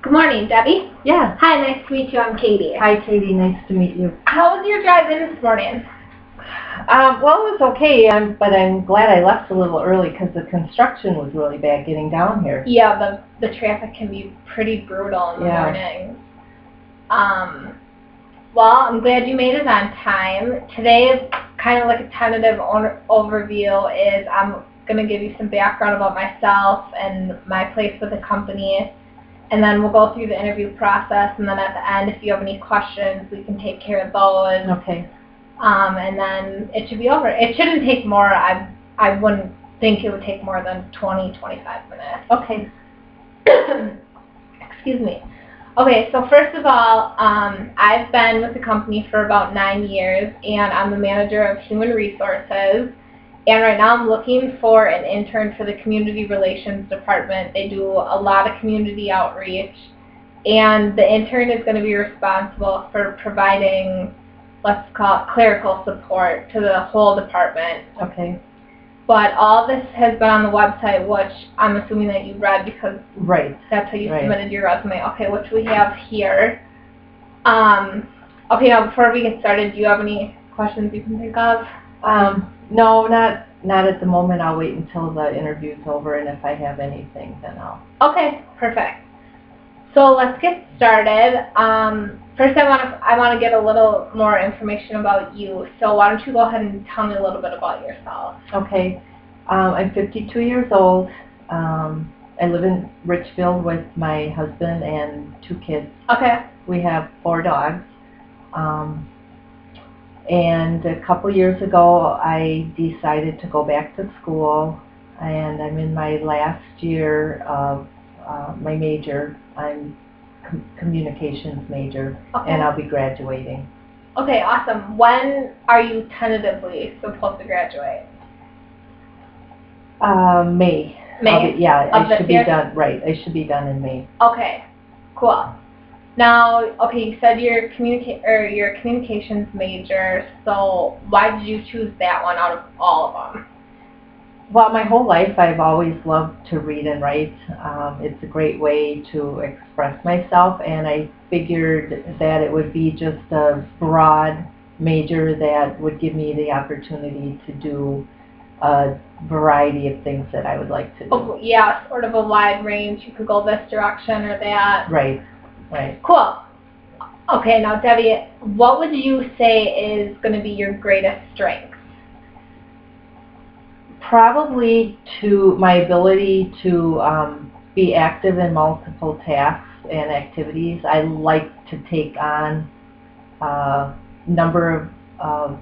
Good morning, Debbie. Yeah. Hi, nice to meet you. I'm Katie. Hi, Katie. Nice to meet you. How was your drive in this morning? Well, it was okay, but I'm glad I left a little early because the construction was really bad getting down here. Yeah, the traffic can be pretty brutal in the morning. Well, I'm glad you made it on time. Today, kind of like a tentative overview is I'm going to give you some background about myself and my place with the company. And then we'll go through the interview process, and then at the end, if you have any questions, we can take care of those. Okay. And then it should be over. It shouldn't take more. I wouldn't think it would take more than 20-25 minutes. Okay. Excuse me. Okay, so first of all, I've been with the company for about 9 years, and I'm the manager of human resources. And right now I'm looking for an intern for the community relations department. They do a lot of community outreach, and the intern is going to be responsible for providing, let's call it, clerical support to the whole department. Okay. But all this has been on the website, which I'm assuming that you read because that's how you submitted your resume. Okay, which we have here. Okay, now before we get started, do you have any questions you can think of? No, not at the moment. I'll wait until the interview's over, and if I have anything, then I'll. Okay, perfect. So let's get started. First, I want to get a little more information about you. So why don't you go ahead and tell me a little bit about yourself? Okay. I'm 52 years old. I live in Richfield with my husband and 2 kids. Okay. We have 4 dogs. And a couple years ago, I decided to go back to school, and I'm in my last year of my major. I'm communications major, and I'll be graduating. Okay, awesome. When are you tentatively supposed to graduate? May. May? I should be done. Right, I should be done in May. Okay, cool. Now, okay, you said you're a communications major, so why did you choose that one out of all of them? Well, my whole life I've always loved to read and write. It's a great way to express myself, and I figured that it would be just a broad major that would give me the opportunity to do a variety of things that I would like to do. Oh, yeah, sort of a wide range. You could go this direction or that. Right, right. Cool. Okay, now Debbie, what would you say is going to be your greatest strength? Probably to my ability to be active in multiple tasks and activities. I like to take on a number of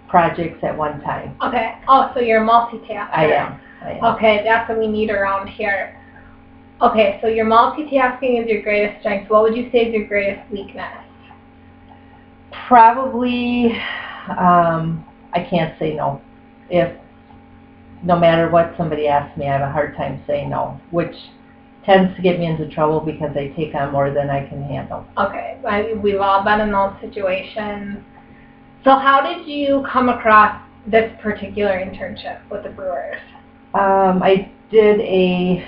projects at one time. Okay. Oh, so you're a multitasker. I am. Okay, that's what we need around here. Okay, so your multitasking is your greatest strength. What would you say is your greatest weakness? Probably, I can't say no. No matter what somebody asks me, I have a hard time saying no, which tends to get me into trouble because I take on more than I can handle. Okay, we've all been in those situations. So how did you come across this particular internship with the Brewers? I did a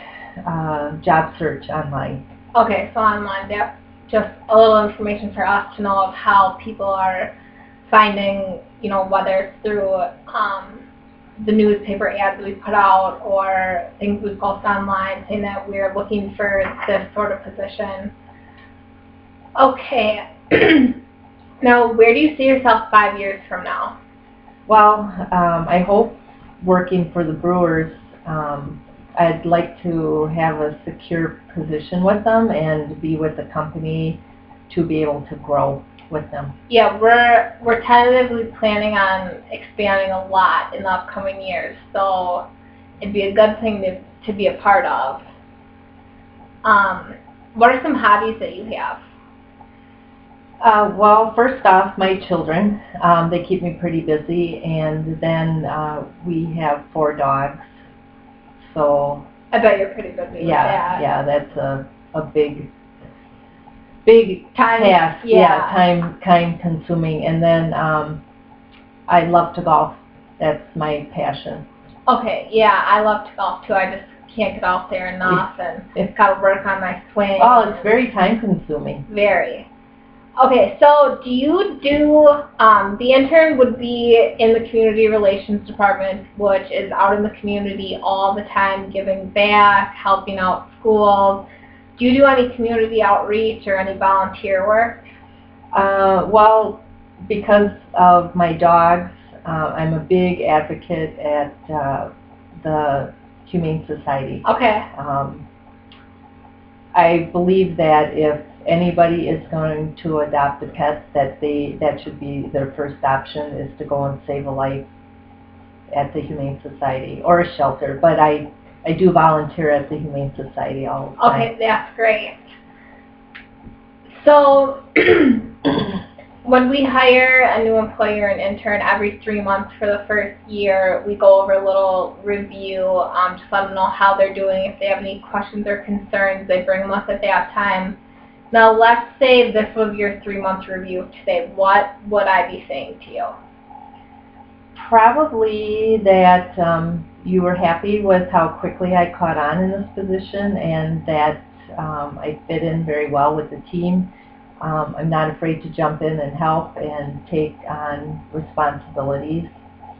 job search online. Okay, so online, that's just a little information for us to know of how people are finding, whether it's through the newspaper ads we put out or things we post online saying that we're looking for this sort of position. Okay. Now, where do you see yourself 5 years from now? Well, I hope working for the Brewers. I'd like to have a secure position with them and be with the company to be able to grow with them. Yeah, we're tentatively planning on expanding a lot in the upcoming years, so it'd be a good thing to be a part of. What are some hobbies that you have? Well, first off, my children. They keep me pretty busy, and then we have 4 dogs. So I bet you're pretty busy with that. Yeah, that's a big time task. Yeah, time consuming. And then I love to golf. That's my passion. Okay, yeah, I love to golf too. I just can't get out there enough, and got to work on my swing. Oh, it's very time consuming. Very. Okay, so do you do, the intern would be in the community relations department, which is out in the community all the time, giving back, helping out schools. Do you do any community outreach or any volunteer work? Well, because of my dogs, I'm a big advocate at the Humane Society. Okay. I believe that if anybody is going to adopt a pet, that should be their first option, is to go and save a life at the Humane Society or a shelter. But I do volunteer at the Humane Society all the time. Okay, that's great. So when we hire a new employee or an intern every 3 months for the first year, we go over a little review, just let them know how they're doing. If they have any questions or concerns, they bring them up at that time. Now, let's say this was your 3-month review today. What would I be saying to you? Probably that you were happy with how quickly I caught on in this position, and that I fit in very well with the team. I'm not afraid to jump in and help and take on responsibilities.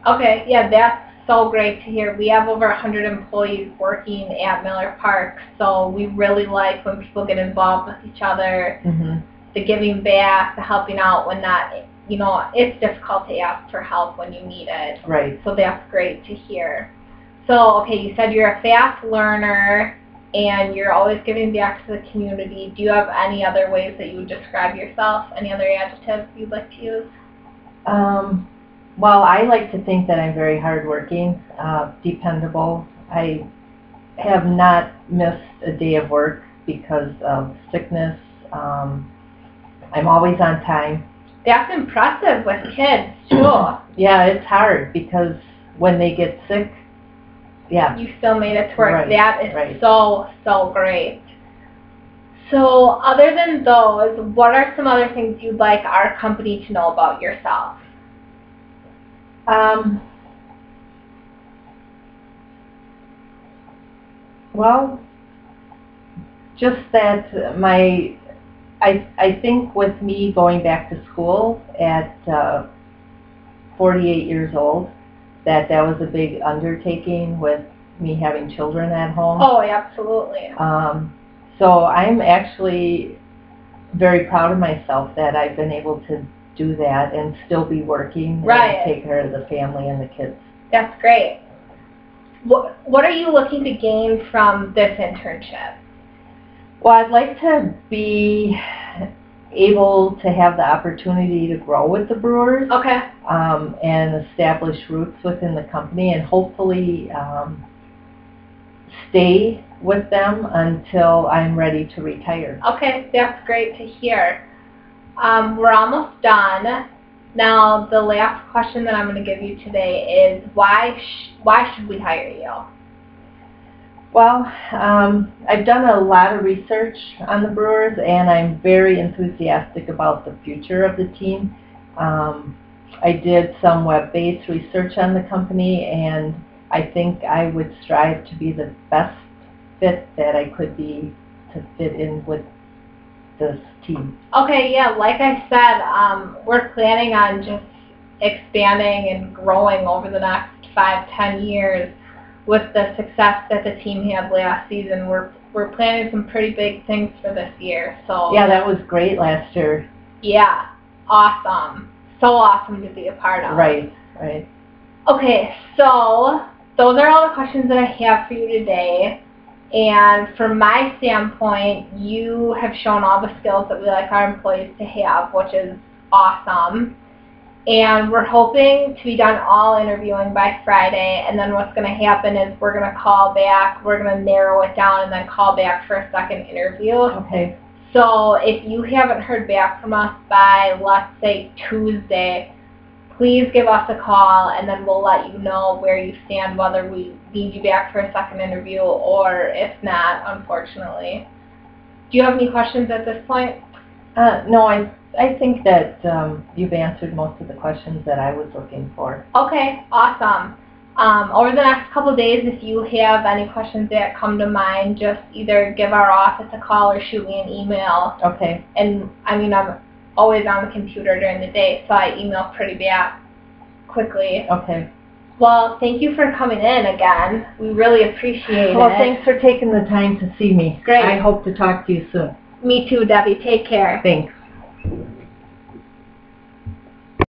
Okay, yeah, that's so great to hear. We have over 100 employees working at Miller Park, so we really like when people get involved with each other, the giving back, the helping out when not, you know, it's difficult to ask for help when you need it. Right. So that's great to hear. So, okay, you said you're a fast learner and you're always giving back to the community. Do you have any other ways that you would describe yourself? Any other adjectives you'd like to use? Well, I like to think that I'm very hardworking, dependable. I have not missed a day of work because of sickness. I'm always on time. That's impressive with kids, too. Yeah, it's hard because when they get sick, yeah. You still made it to work. Right, that is right. so great. So other than those, what are some other things you'd like our company to know about yourself? Well, just that I think with me going back to school at 48 years old, that was a big undertaking with me having children at home. Oh, absolutely. So I'm actually very proud of myself that I've been able to do that and still be working Right. and take care of the family and the kids. That's great. What are you looking to gain from this internship? Well, I'd like to be able to have the opportunity to grow with the Brewers. Okay. And establish roots within the company, and hopefully stay with them until I'm ready to retire. Okay, that's great to hear. We're almost done. Now, the last question that I'm going to give you today is why should we hire you? Well, I've done a lot of research on the Brewers, and I'm very enthusiastic about the future of the team. I did some web-based research on the company, and I think I would strive to be the best fit that I could be to fit in with this team. Okay, yeah, like I said, we're planning on just expanding and growing over the next 5-10 years with the success that the team had last season. We're planning some pretty big things for this year. So yeah, that was great last year. Yeah, awesome. So awesome to be a part of. Right. Okay, so those are all the questions that I have for you today. And from my standpoint, you have shown all the skills that we like our employees to have, which is awesome. And we're hoping to be done all interviewing by Friday, and then what's going to happen is we're going to call back, we're going to narrow it down, and then call back for a second interview. Okay. So if you haven't heard back from us by, let's say, Tuesday, please give us a call, and then we'll let you know where you stand, whether we need you back for a second interview or if not, unfortunately. Do you have any questions at this point? No, I think that you've answered most of the questions that I was looking for. Okay, awesome. Over the next couple of days, if you have any questions that come to mind, just either give our office a call or shoot me an email. Okay. And I mean, I'm always on the computer during the day, so I email pretty back quickly. Okay. Well, thank you for coming in again. We really appreciate it. Well, thanks for taking the time to see me. Great. I hope to talk to you soon. Me too, Debbie. Take care. Thanks.